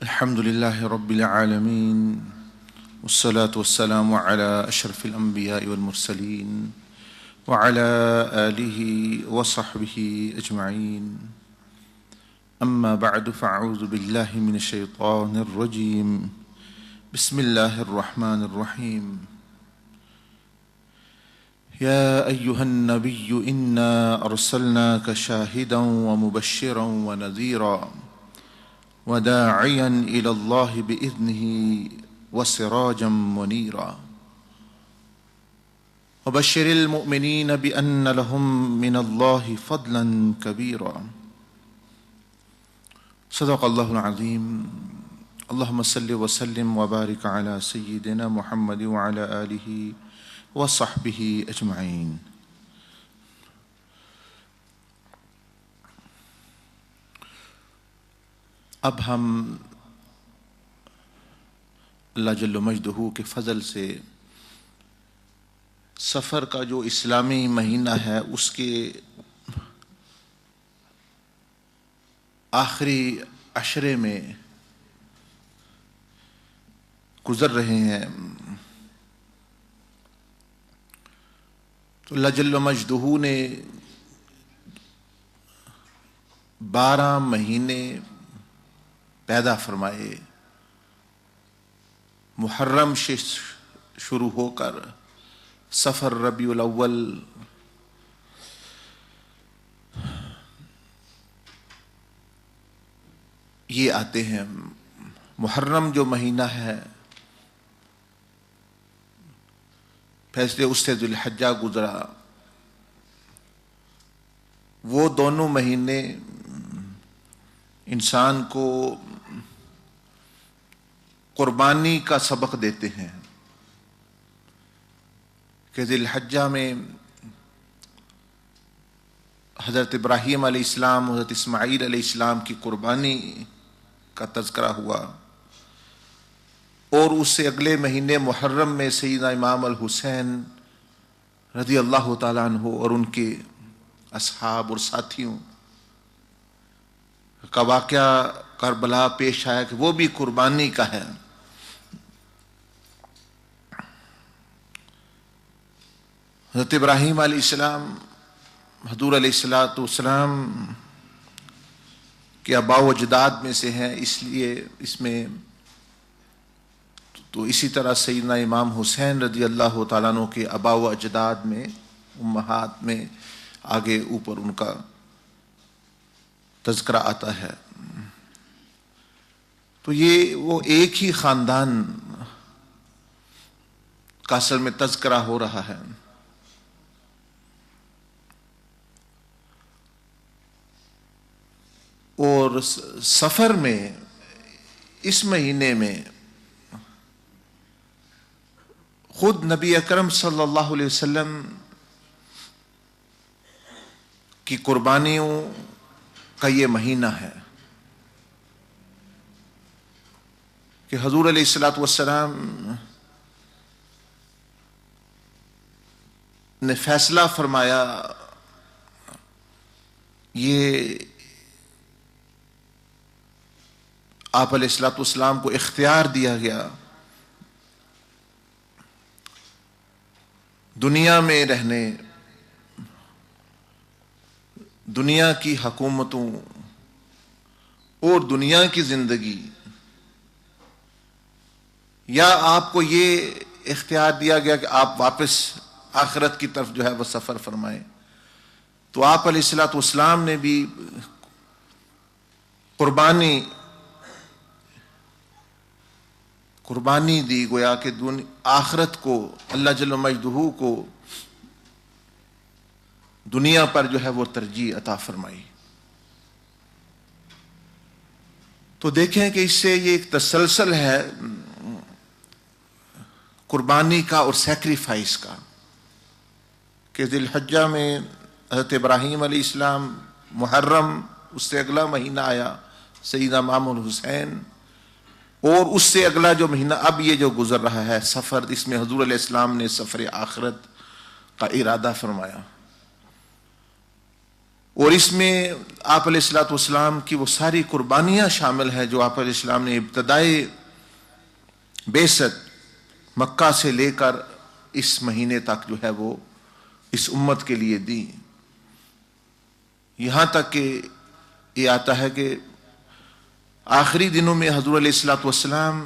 الحمد لله رب العالمين والصلاة والسلام على أشرف الأنبياء والمرسلين وعلى آله وصحبه أجمعين. أما بعد فأعوذ بالله من الشيطان الرجيم. بسم الله الرحمن الرحيم. يا أيها النبي إنا أرسلناك شاهدا ومبشرا ونذيرا وداعيا إلى الله بإذنه وسراجا منيرا وبشر المؤمنين بأن لهم من الله فضلا كبيرا. صدق الله العظيم. اللهم صل وسلم وبارك على سيدنا محمد وعلى آله وصحبه أجمعين. اب ہم اللہ جل مجدہ کے فضل سے سفر کا جو اسلامی مہینہ ہے اس کے آخری عشرے میں گزر رہے ہیں. تو اللہ جل مجدہ نے 12 مہینے پیدا فرمائے. محرم سے شروع ہو کر سفر، ربیع الاول، یہ آتے ہیں. محرم جو مہینہ ہے پھر اس سے ذو الحجہ گزرا. وہ دونوں مہینے انسان کو قربانی کا سبق دیتے ہیں کہ ذی الحجہ میں حضرت ابراہیم علیہ السلام، حضرت اسماعیل علیہ السلام کی قربانی کا تذکرہ ہوا، اور اس سے اگلے مہینے محرم میں سیدنا امام الحسین رضی اللہ تعالیٰ عنہ اور ان کے اصحاب اور ساتھیوں کا واقعہ کربلا پیش آیا کہ وہ بھی قربانی کا ہے. حضرت ابراہیم علیہ السلام حضور علیہ السلام کے آباء و اجداد میں سے ہیں، اس لیے اس میں تو اسی طرح سیدنا امام حسین رضی اللہ تعالیٰ عنہ کے آباء و اجداد میں، امہات میں آگے اوپر ان کا تذکرہ آتا ہے. تو یہ وہ ایک ہی خاندان کا اصل میں تذکرہ ہو رہا ہے. اور سفر میں اس مہینے میں خود نبی اکرم صلی اللہ علیہ وسلم کی قربانیوں کا یہ مہینہ ہے کہ حضور علیہ السلام نے فیصلہ فرمایا، یہ آپ علیہ السلام کو اختیار دیا گیا دنیا میں رہنے، دنیا کی حکومتوں اور دنیا کی زندگی، یا آپ کو یہ اختیار دیا گیا کہ آپ واپس آخرت کی طرف جو ہے وہ سفر فرمائیں. تو آپ علیہ السلام نے بھی قربانی دی، گویا کہ آخرت کو، اللہ جل مجدہ کو دنیا پر جو ہے وہ ترجیح عطا فرمائی. تو دیکھیں کہ اس سے یہ ایک تسلسل ہے قربانی کا اور سیکریفائس کا کہ ذی الحجہ میں حضرت ابراہیم علیہ السلام، محرم اس سے اگلا مہینہ آیا سیدنا امام الحسین، اور اس سے اگلا جو مہینہ اب یہ جو گزر رہا ہے سفر، اس میں حضور علیہ السلام نے سفر آخرت کا ارادہ فرمایا. اور اس میں آپ علیہ الصلوۃ والسلام کی وہ ساری قربانیاں شامل ہیں جو آپ علیہ السلام نے ابتدائی بعثت مکہ سے لے کر اس مہینے تک جو ہے وہ اس امت کے لیے دی. یہاں تک کہ یہ آتا ہے کہ آخری دنوں میں حضور علیہ الصلوۃ والسلام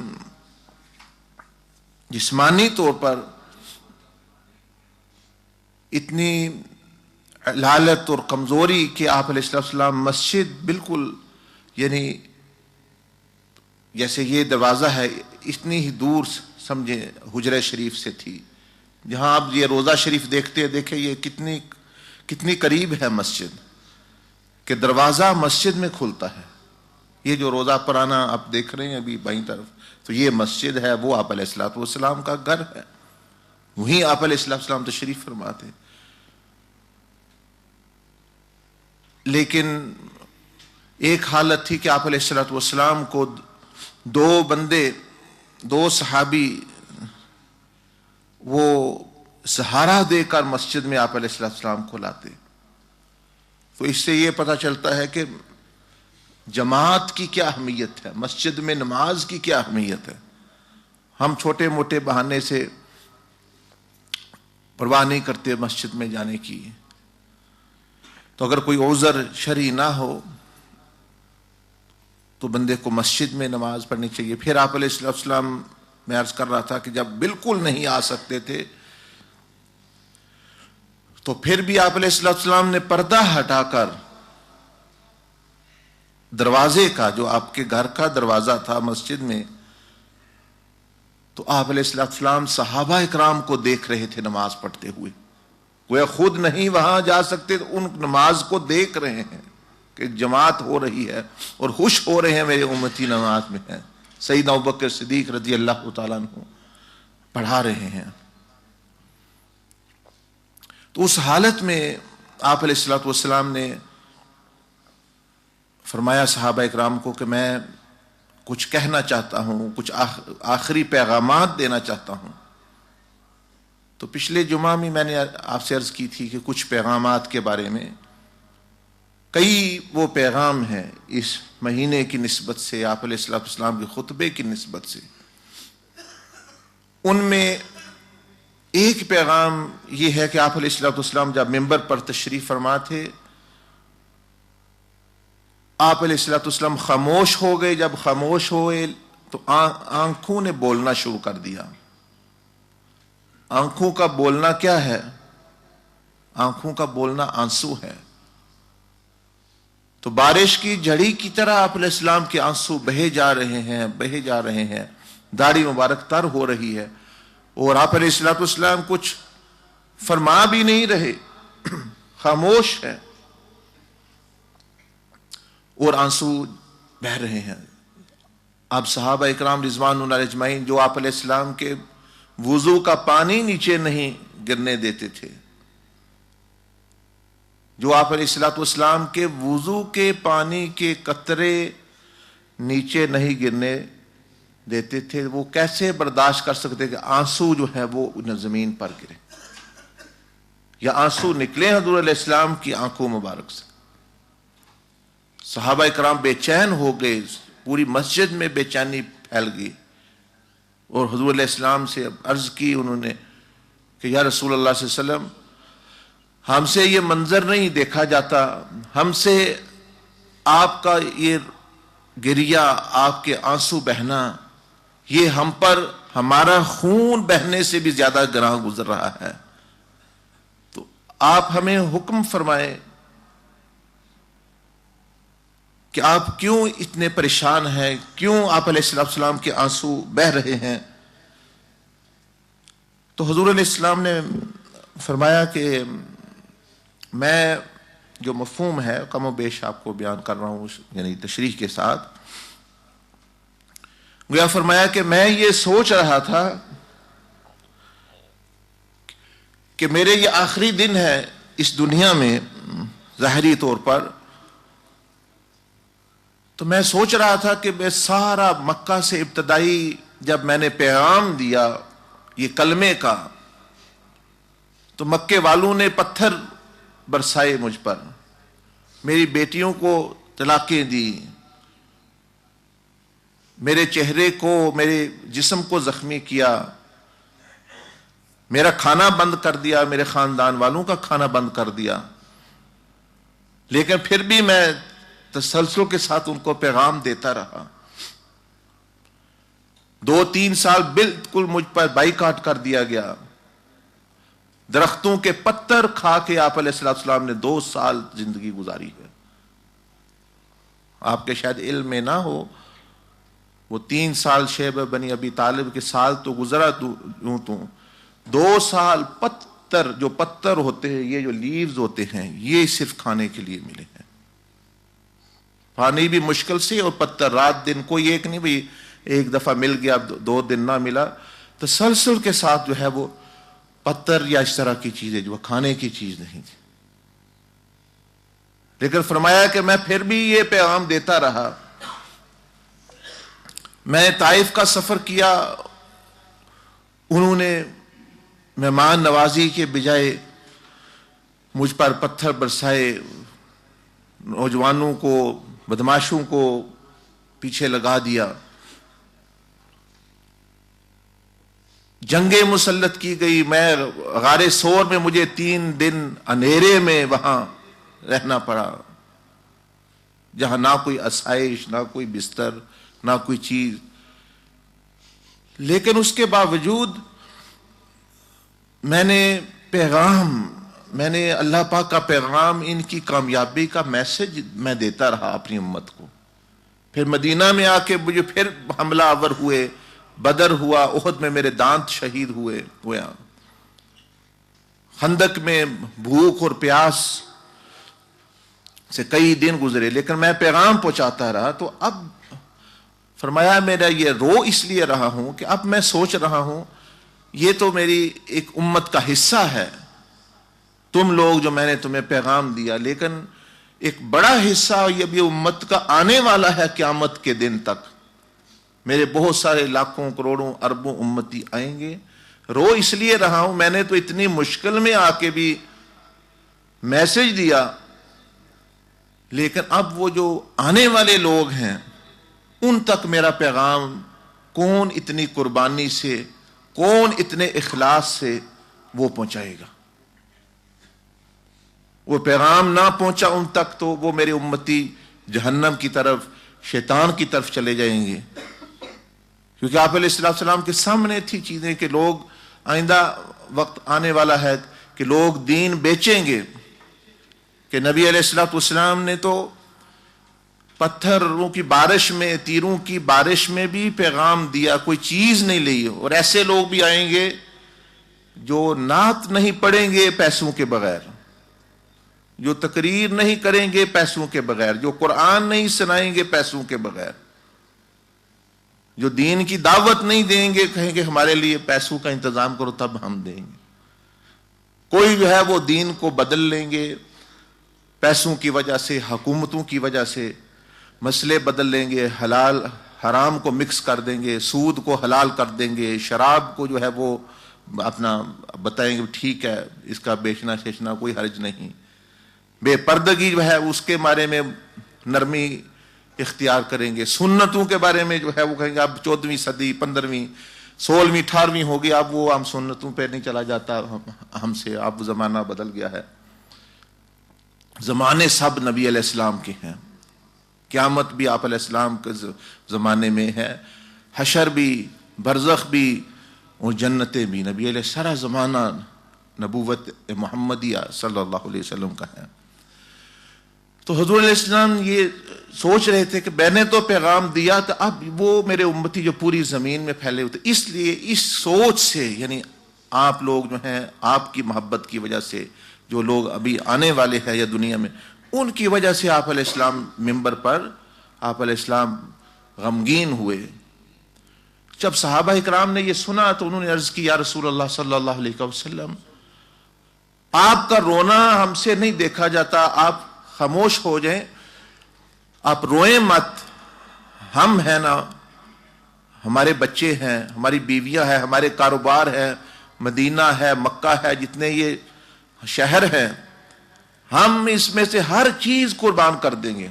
جسمانی طور پر اتنی لالت اور کمزوری کہ آپ علیہ السلام مسجد بالکل یعنی جیسے یہ دروازہ ہے اتنی ہی دور سمجھے حجرہ شریف سے تھی. جہاں آپ یہ روضہ شریف دیکھیں یہ کتنی قریب ہے مسجد کہ دروازہ مسجد میں کھلتا ہے. یہ جو روضہ پرانا آپ دیکھ رہے ہیں ابھی بائیں طرف تو یہ مسجد ہے، وہ آپ علیہ الصلوۃ والسلام کا گھر ہے، وہیں آپ علیہ السلام تشریف فرماتے. لیکن ایک حالت تھی کہ آپ علیہ الصلوۃ والسلام کو دو صحابی وہ سہارا دے کر مسجد میں آپ علیہ السلام کو لاتے. تو اس سے یہ پتہ چلتا ہے کہ جماعت کی کیا اہمیت ہے، مسجد میں نماز کی کیا اہمیت ہے. ہم چھوٹے موٹے بہانے سے پرواہ نہیں کرتے مسجد میں جانے کی. تو اگر کوئی عذر شرعی نہ ہو تو بندے کو مسجد میں نماز پڑھنی چاہیے. پھر آپ علیہ السلام میں عرض کر رہا تھا کہ جب بالکل نہیں آ سکتے تھے تو پھر بھی آپ علیہ السلام نے پردہ ہٹا کر دروازے کا، جو آپ کے گھر کا دروازہ تھا مسجد میں، تو آپ علیہ السلام صحابہ اکرام کو دیکھ رہے تھے نماز پڑھتے ہوئے. وہ خود نہیں وہاں جا سکتے تو ان نماز کو دیکھ رہے ہیں کہ جماعت ہو رہی ہے اور خوش ہو رہے ہیں میرے امتی نماز میں ہیں. سیدنا ابوبکر صدیق رضی اللہ تعالیٰ عنہ پڑھا رہے ہیں. تو اس حالت میں آپ علیہ الصلوۃ والسلام نے فرمایا صحابہ اکرام کو کہ میں کچھ کہنا چاہتا ہوں، کچھ آخری پیغامات دینا چاہتا ہوں. تو پچھلے جمعہ میں نے آپ سے عرض کی تھی کہ کچھ پیغامات کے بارے میں کئی وہ پیغام ہیں اس مہینے کی نسبت سے، آپ علیہ السلام کے خطبے کی نسبت سے. ان میں ایک پیغام یہ ہے کہ آپ علیہ السلام جب ممبر پر تشریف فرما تھے، آپ علیہ السلام خاموش ہو گئے. جب خاموش ہوئے تو آنکھوں نے بولنا شروع کر دیا. آنکھوں کا بولنا کیا ہے؟ آنکھوں کا بولنا آنسو ہے. تو بارش کی جھڑی کی طرح آپ علیہ السلام کے آنسو بہے جا رہے ہیں. داڑھی مبارک تر ہو رہی ہے اور آپ علیہ السلام کچھ فرما بھی نہیں رہے، خاموش ہے اور آنسو بہہ رہے ہیں. اب صحابہ اکرام رضوان اللہ اجمعین جو آپ علیہ السلام کے وضو کا پانی نیچے نہیں گرنے دیتے تھے، جو آپ علیہ السلام کے وضو کے پانی کے قطرے نیچے نہیں گرنے دیتے تھے، وہ کیسے برداشت کر سکتے کہ آنسو جو ہے وہ زمین پر گرے یا آنسو نکلے حضور علیہ السلام کی آنکھوں مبارک سے. صحابہ اکرام بے چین ہو گئے، پوری مسجد میں بے چینی پھیل گئی اور حضور علیہ السلام سے عرض کی انہوں نے کہ یا رسول اللہ صلی اللہ علیہ وسلم، ہم سے یہ منظر نہیں دیکھا جاتا، ہم سے آپ کا یہ گریا، آپ کے آنسو بہنا، یہ ہم پر ہمارا خون بہنے سے بھی زیادہ گراں گزر رہا ہے. تو آپ ہمیں حکم فرمائے کہ آپ کیوں اتنے پریشان ہیں، کیوں آپ علیہ السلام کے آنسو بہ رہے ہیں. تو حضور علیہ السلام نے فرمایا کہ میں جو مفہوم ہے کم و بیش آپ کو بیان کر رہا ہوں، یعنی تشریح کے ساتھ. گویا فرمایا کہ میں یہ سوچ رہا تھا کہ میرے یہ آخری دن ہے اس دنیا میں ظاہری طور پر، تو میں سوچ رہا تھا کہ میں سارا مکہ سے ابتدائی جب میں نے پیغام دیا یہ کلمے کا، تو مکے والوں نے پتھر برسائے مجھ پر میری بیٹیوں کو طلاقیں دی، میرے چہرے کو، میرے جسم کو زخمی کیا، میرا کھانا بند کر دیا، میرے خاندان والوں کا کھانا بند کر دیا، لیکن پھر بھی میں تسلسل کے ساتھ ان کو پیغام دیتا رہا۔ 2-3 سال بالکل مجھ پر بائیکاٹ کر دیا گیا، درختوں کے پتر کھا کے آپ علیہ السلام نے 2 سال زندگی گزاری ہے۔ آپ کے شاید علم میں نہ ہو، وہ 3 سال شیبہ بنی ابی طالب کے سال تو گزرا یوں تو 2 سال پتر، جو پتر ہوتے ہیں، یہ جو لیوز ہوتے ہیں، یہ صرف کھانے کے لیے ملے ہیں۔ پانی بھی مشکل سے، اور پتر رات دن، کوئی ایک نہیں بھئی ایک دفعہ مل گیا 2 دن نہ ملا، تسلسل کے ساتھ جو ہے وہ پتر یا اس طرح کی چیزیں جو کھانے کی چیز نہیں تھی۔ لیکن فرمایا کہ میں پھر بھی یہ پیغام دیتا رہا۔ میں طائف کا سفر کیا، انہوں نے مہمان نوازی کے بجائے مجھ پر پتھر برسائے، نوجوانوں کو، بدماشوں کو پیچھے لگا دیا، جنگیں مسلط کی گئی۔ میں غار سور میں مجھے 3 دن اندھیرے میں وہاں رہنا پڑا، جہاں نہ کوئی آسائش، نہ کوئی بستر، نہ کوئی چیز۔ لیکن اس کے باوجود میں نے اللہ پاک کا پیغام، ان کی کامیابی کا میسج میں دیتا رہا اپنی امت کو۔ پھر مدینہ میں آ کے مجھے پھر حملہ آور ہوئے، بدر ہوا، احد میں میرے دانت شہید ہوئے، خندق میں بھوک اور پیاس سے کئی دن گزرے، لیکن میں پیغام پہنچاتا رہا۔ تو اب فرمایا میرا یہ رو اس لیے رہا ہوں کہ اب میں سوچ رہا ہوں یہ تو میری ایک امت کا حصہ ہے، تم لوگ جو میں نے تمہیں پیغام دیا، لیکن ایک بڑا حصہ یہ بھی امت کا آنے والا ہے قیامت کے دن تک۔ میرے بہت سارے لاکھوں کروڑوں اربوں امتی آئیں گے۔ رو اس لیے رہا ہوں، میں نے تو اتنی مشکل میں آ کے بھی میسج دیا، لیکن اب وہ جو آنے والے لوگ ہیں ان تک میرا پیغام کون اتنی قربانی سے، کون اتنے اخلاص سے وہ پہنچائے گا؟ وہ پیغام نہ پہنچا ان تک تو وہ میرے امتی جہنم کی طرف، شیطان کی طرف چلے جائیں گے۔ کیونکہ آپ علیہ السلام کے سامنے تھی چیزیں کہ لوگ، آئندہ وقت آنے والا ہے کہ لوگ دین بیچیں گے، کہ نبی علیہ السلام نے تو پتھروں کی بارش میں، تیروں کی بارش میں بھی پیغام دیا، کوئی چیز نہیں لی۔ اور ایسے لوگ بھی آئیں گے جو نعت نہیں پڑھیں گے پیسوں کے بغیر، جو تقریر نہیں کریں گے پیسوں کے بغیر، جو قرآن نہیں سنائیں گے پیسوں کے بغیر، جو دین کی دعوت نہیں دیں گے، کہیں گے ہمارے لیے پیسوں کا انتظام کرو تب ہم دیں گے۔ کوئی جو ہے وہ دین کو بدل لیں گے پیسوں کی وجہ سے، حکومتوں کی وجہ سے، مسئلے بدل لیں گے، حلال حرام کو مکس کر دیں گے، سود کو حلال کر دیں گے، شراب کو جو ہے وہ اپنا بتائیں گے ٹھیک ہے اس کا بیچنا شیچنا کوئی حرج نہیں، بے پردگی جو ہے اس کے بارے میں نرمی اختیار کریں گے، سنتوں کے بارے میں جو ہے وہ کہیں گے اب 14ویں صدی، 15ویں، 16ویں، 18ویں ہوگی، اب وہ ہم سنتوں پہ نہیں چلا جاتا ہم سے، اب زمانہ بدل گیا ہے۔ زمانے سب نبی علیہ السلام کے ہیں، قیامت بھی آپ علیہ السلام کے زمانے میں ہے، حشر بھی، برزخ بھی، اور جنتیں بھی، نبی علیہ سارا زمانہ نبوت محمدیہ صلی اللہ علیہ وسلم کا ہے۔ تو حضور علیہ السلام یہ سوچ رہے تھے کہ میں نے تو پیغام دیا تو اب وہ میرے امتی جو پوری زمین میں پھیلے ہوتے، اس لیے اس سوچ سے، یعنی آپ لوگ جو ہیں آپ کی محبت کی وجہ سے، جو لوگ ابھی آنے والے ہیں یا دنیا میں، ان کی وجہ سے آپ علیہ السلام ممبر پر، آپ علیہ السلام غمگین ہوئے۔ جب صحابہ اکرام نے یہ سنا تو انہوں نے عرض کی یا رسول اللہ صلی اللہ علیہ وسلم، آپ کا رونا ہم سے نہیں دیکھا جاتا، آپ خاموش ہو جائیں، آپ روئیں مت، ہم ہیں نا، ہمارے بچے ہیں، ہماری بیویاں ہیں، ہمارے کاروبار ہیں، مدینہ ہے، مکہ ہے، جتنے یہ شہر ہیں، ہم اس میں سے ہر چیز قربان کر دیں گے.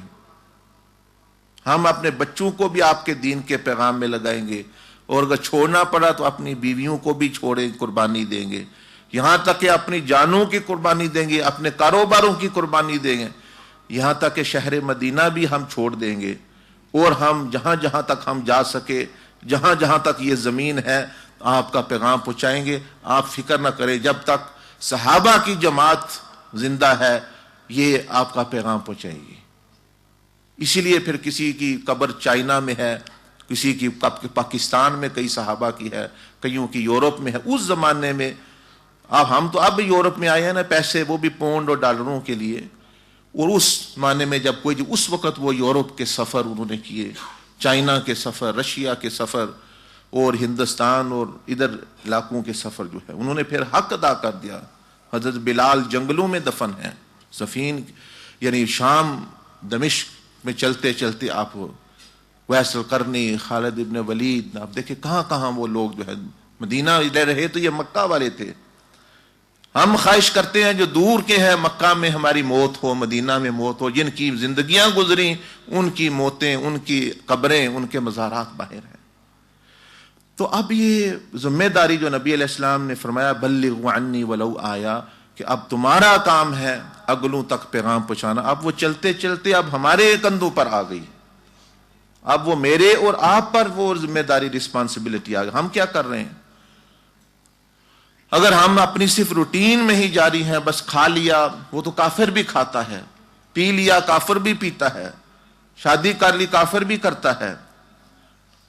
ہم اپنے بچوں کو بھی آپ کے دین کے پیغام میں لگائیں گے، اور اگر چھوڑنا پڑا تو اپنی بیویوں کو بھی چھوڑیں، قربانی دیں گے، یہاں تک کہ اپنی جانوں کی قربانی دیں گے، اپنے کاروباروں کی قربانی دیں گے، یہاں تک کہ شہر مدینہ بھی ہم چھوڑ دیں گے. اور ہم جہاں جہاں تک ہم جا سکے، جہاں جہاں تک یہ زمین ہے، آپ کا پیغام پہنچائیں گے. آپ فکر نہ کریں، جب تک صحابہ کی جماعت زندہ ہے یہ آپ کا پیغام پہنچائے گی. اسی لیے پھر کسی کی قبر چائنا میں ہے، کسی کی پاکستان میں کئی صحابہ کی ہے، کئیوں کی یورپ میں ہے. اس زمانے میں ہم تو اب یورپ میں آئے ہیں نا، پیسے وہ بھی پاؤنڈ اور ڈالروں کے لیے. اور اس زمانے میں جب کوئی اس وقت وہ یورپ کے سفر انہوں نے کیے، چائنا کے سفر، رشیا کے سفر، اور ہندوستان اور ادھر علاقوں کے سفر جو ہے، انہوں نے پھر حق ادا کر دیا. حضرت بلال جنگلوں میں دفن ہیں، سفین یعنی شام دمشق میں چلتے چلتے آپ ویس القرنی، خالد ابن ولید، آپ دیکھیں کہاں کہاں وہ لوگ جو ہے مدینہ رہ رہے تو یہ مکہ والے تھے. ہم خواہش کرتے ہیں جو دور کے ہیں مکہ میں ہماری موت ہو، مدینہ میں موت ہو، جن کی زندگیاں گزری ان کی موتیں، ان کی قبریں، ان کے مزارات باہر ہیں. تو اب یہ ذمہ داری جو نبی علیہ السلام نے فرمایا بلغوا عنی ولو آیا، کہ اب تمہارا کام ہے اگلوں تک پیغام پہنچانا. اب وہ چلتے چلتے اب ہمارے کندھوں پر آ گئی، اب وہ میرے اور آپ پر وہ ذمہ داری، رسپانسبلٹی آ گئی. ہم کیا کر رہے ہیں؟ اگر ہم اپنی صرف روٹین میں ہی جاری ہیں، بس کھا لیا، وہ تو کافر بھی کھاتا ہے، پی لیا کافر بھی پیتا ہے، شادی کر لی کافر بھی کرتا ہے،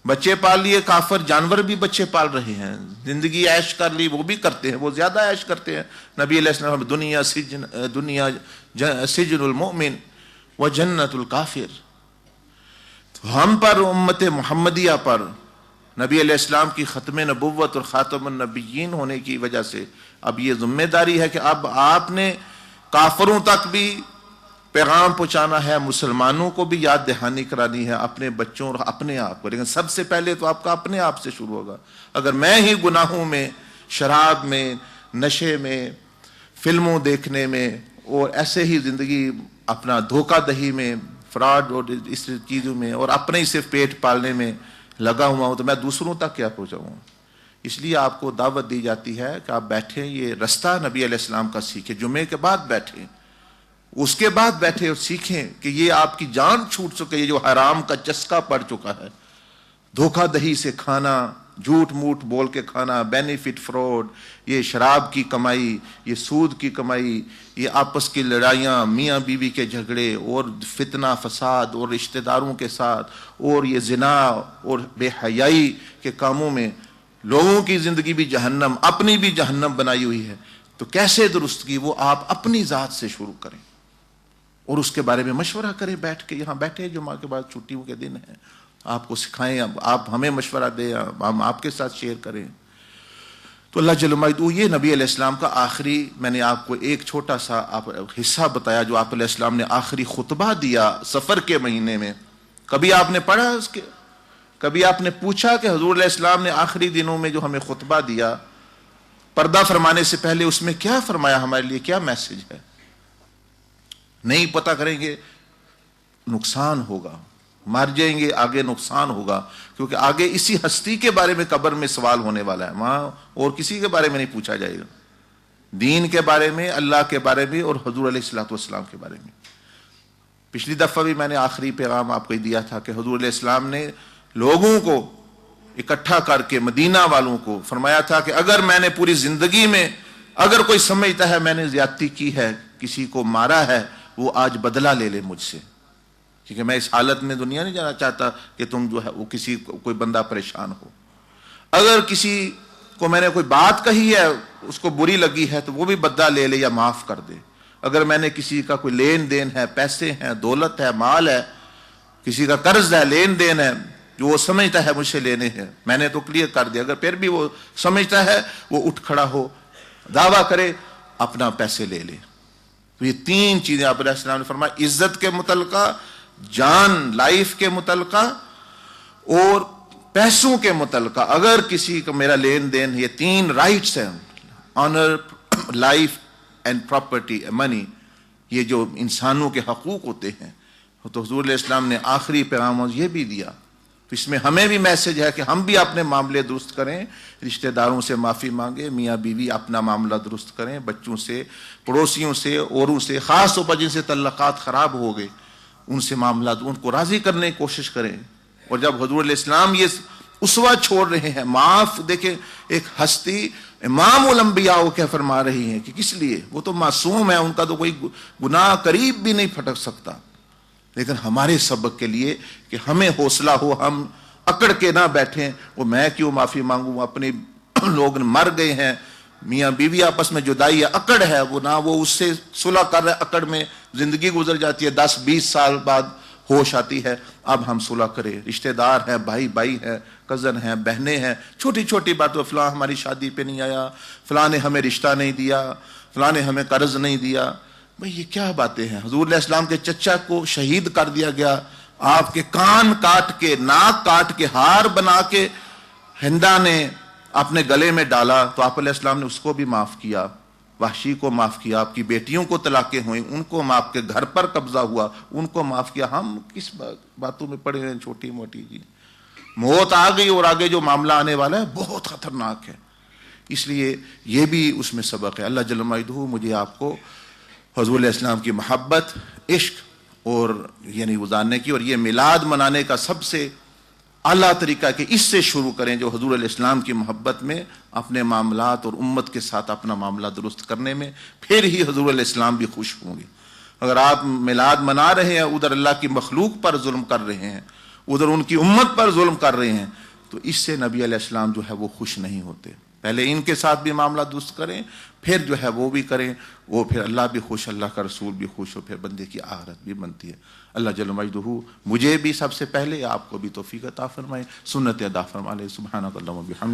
بچے پال لیے کافر، جانور بھی بچے پال رہے ہیں، زندگی عیش کر لی وہ بھی کرتے ہیں، وہ زیادہ عیش کرتے ہیں. نبی علیہ السلام دنیا سجن المؤمن و جنت الکافر. تو ہم پر، امت محمدیہ پر، نبی علیہ السلام کی ختم نبوت اور خاتم النبیین ہونے کی وجہ سے اب یہ ذمہ داری ہے کہ اب آپ نے کافروں تک بھی پیغام پہنچانا ہے، مسلمانوں کو بھی یاد دہانی کرانی ہے، اپنے بچوں اور اپنے آپ کو. لیکن سب سے پہلے تو آپ کا اپنے آپ سے شروع ہوگا. اگر میں ہی گناہوں میں، شراب میں، نشے میں، فلموں دیکھنے میں، اور ایسے ہی زندگی اپنا دھوکہ دہی میں، فراڈ اور اس چیزوں میں، اور اپنے ہی صرف پیٹ پالنے میں لگا ہوا ہوں، تو میں دوسروں تک کیا پہنچاؤں؟ اس لیے آپ کو دعوت دی جاتی ہے کہ آپ بیٹھیں، یہ رستہ نبی علیہ السلام کا سیکھیں. جمعے کے بعد بیٹھیں، اس کے بعد بیٹھے اور سیکھیں کہ یہ آپ کی جان چھوٹ چکے، یہ جو حرام کا چسکا پڑ چکا ہے، دھوکہ دہی سے کھانا، جھوٹ موٹ بول کے کھانا، بینیفٹ فراڈ، یہ شراب کی کمائی، یہ سود کی کمائی، یہ آپس کی لڑائیاں، میاں بیوی کے جھگڑے، اور فتنہ فساد، اور رشتہ داروں کے ساتھ، اور یہ زنا اور بے حیائی کے کاموں میں لوگوں کی زندگی بھی جہنم، اپنی بھی جہنم بنائی ہوئی ہے. تو کیسے درست کی؟ وہ آپ اپنی ذات سے شروع کریں اور اس کے بارے میں مشورہ کریں. بیٹھ کے یہاں بیٹھے، جمعہ کے بعد چھٹیوں کے دن ہیں، آپ کو سکھائیں، آپ ہمیں مشورہ دیں، ہم آپ کے ساتھ شیئر کریں. تو اللہ جل مجدہ، یہ نبی علیہ السلام کا آخری، میں نے آپ کو ایک چھوٹا سا حصہ بتایا جو آپ علیہ السلام نے آخری خطبہ دیا سفر کے مہینے میں. کبھی آپ نے پڑھا اس کے؟ کبھی آپ نے پوچھا کہ حضور علیہ السلام نے آخری دنوں میں جو ہمیں خطبہ دیا پردہ فرمانے سے پہلے، اس میں کیا فرمایا، ہمارے لیے کیا میسج ہے؟ نہیں پتہ کریں گے نقصان ہوگا، مر جائیں گے، آگے نقصان ہوگا، کیونکہ آگے اسی ہستی کے بارے میں قبر میں سوال ہونے والا ہے. وہاں اور کسی کے بارے میں نہیں پوچھا جائے گا، دین کے بارے میں، اللہ کے بارے میں، اور حضور علیہ الصلوۃ والسلام کے بارے میں. پچھلی دفعہ بھی میں نے آخری پیغام آپ کو دیا تھا کہ حضور علیہ السلام نے لوگوں کو اکٹھا کر کے، مدینہ والوں کو فرمایا تھا کہ اگر میں نے پوری زندگی میں، اگر کوئی سمجھتا ہے میں نے زیادتی کی ہے، کسی کو مارا ہے، وہ آج بدلہ لے لے مجھ سے، کیونکہ میں اس حالت میں دنیا نہیں جانا چاہتا کہ تم جو ہے وہ کسی کوئی بندہ پریشان ہو. اگر کسی کو میں نے کوئی بات کہی ہے، اس کو بری لگی ہے، تو وہ بھی بدلہ لے لے یا معاف کر دے. اگر میں نے کسی کا کوئی لین دین ہے، پیسے ہیں، دولت ہے، مال ہے، کسی کا قرض ہے، لین دین ہے، جو وہ سمجھتا ہے مجھ سے لینے ہیں، میں نے تو کلیئر کر دیا. اگر پھر بھی وہ سمجھتا ہے، وہ اٹھ کھڑا ہو، دعویٰ کرے، اپنا پیسے لے لے. تو یہ تین چیزیں آپ علیہ السلام نے فرمایا، عزت کے متعلقہ، جان لائف کے متعلقہ، اور پیسوں کے متعلقہ. اگر کسی کا میرا لین دین، یہ تین رائٹس ہیں، آنر، لائف اینڈ پراپرٹی، منی، یہ جو انسانوں کے حقوق ہوتے ہیں، تو حضور علیہ السلام نے آخری پیغام یہ بھی دیا. تو اس میں ہمیں بھی میسج ہے کہ ہم بھی اپنے معاملے درست کریں، رشتہ داروں سے معافی مانگیں، میاں بیوی اپنا معاملہ درست کریں، بچوں سے، پڑوسیوں سے، اوروں سے، خاص طور پر جن سے تعلقات خراب ہو گئے ان سے معاملات، ان کو راضی کرنے کی کوشش کریں. اور جب حضور علیہ السلام یہ اسوہ چھوڑ رہے ہیں، معاف، دیکھیں ایک ہستی امام الانبیاء کو کیا فرما رہی ہیں کہ کس لیے، وہ تو معصوم ہے، ان کا تو کوئی گناہ قریب بھی نہیں پھٹک سکتا، لیکن ہمارے سبق کے لیے کہ ہمیں حوصلہ ہو، ہم اکڑ کے نہ بیٹھیں، وہ میں کیوں معافی مانگوں، اپنے لوگ مر گئے ہیں، میاں بیوی آپس میں جدائی ہے، اکڑ ہے، وہ نہ وہ اس سے صلح کر رہے، اکڑ میں زندگی گزر جاتی ہے، 10-20 سال بعد ہوش آتی ہے، اب ہم صلح کریں. رشتہ دار ہیں، بھائی بھائی ہیں، کزن ہیں، بہنیں ہیں، چھوٹی چھوٹی باتوں، فلاں ہماری شادی پہ نہیں آیا، فلاں نے ہمیں رشتہ نہیں دیا، فلاں نے ہمیں قرض نہیں دیا. بھئی یہ کیا باتیں ہیں؟ حضور علیہ السلام کے چچا کو شہید کر دیا گیا، آپ کے کان کاٹ کے، ناک کاٹ کے، ہار بنا کے ہندا نے اپنے گلے میں ڈالا، تو آپ علیہ السلام نے اس کو بھی معاف کیا، وحشی کو معاف کیا، آپ کی بیٹیوں کو طلاقیں ہوئیں ان کو معاف کیا، گھر پر قبضہ ہوا ان کو معاف کیا. ہم کس باتوں میں پڑے ہیں چھوٹی موٹی؟ جی موت آ گئی اور آگے جو معاملہ آنے والا ہے بہت خطرناک ہے. اس لیے یہ بھی اس میں سبق ہے. اللہ جل مجدہ مجھے آپ کو حضور علیہ السلام کی محبت، عشق اور یعنی گزارنے کی، اور یہ میلاد منانے کا سب سے اعلیٰ طریقہ کہ اس سے شروع کریں، جو حضور علیہ السلام کی محبت میں اپنے معاملات اور امت کے ساتھ اپنا معاملہ درست کرنے میں، پھر ہی حضور علیہ السلام بھی خوش ہوں گے. اگر آپ میلاد منا رہے ہیں، ادھر اللہ کی مخلوق پر ظلم کر رہے ہیں، ادھر ان کی امت پر ظلم کر رہے ہیں، تو اس سے نبی علیہ السلام جو ہے وہ خوش نہیں ہوتے. پہلے ان کے ساتھ بھی معاملہ درست کریں، پھر جو ہے وہ بھی کریں، وہ پھر اللہ بھی خوش، اللہ کا رسول بھی خوش ہو، پھر بندے کی آخرت بھی بنتی ہے. اللہ جل مجدہ مجھے بھی سب سے پہلے آپ کو بھی توفیق عطا فرمائے، سنت ادا فرمائے. سبحانک اللہم و بحمدک.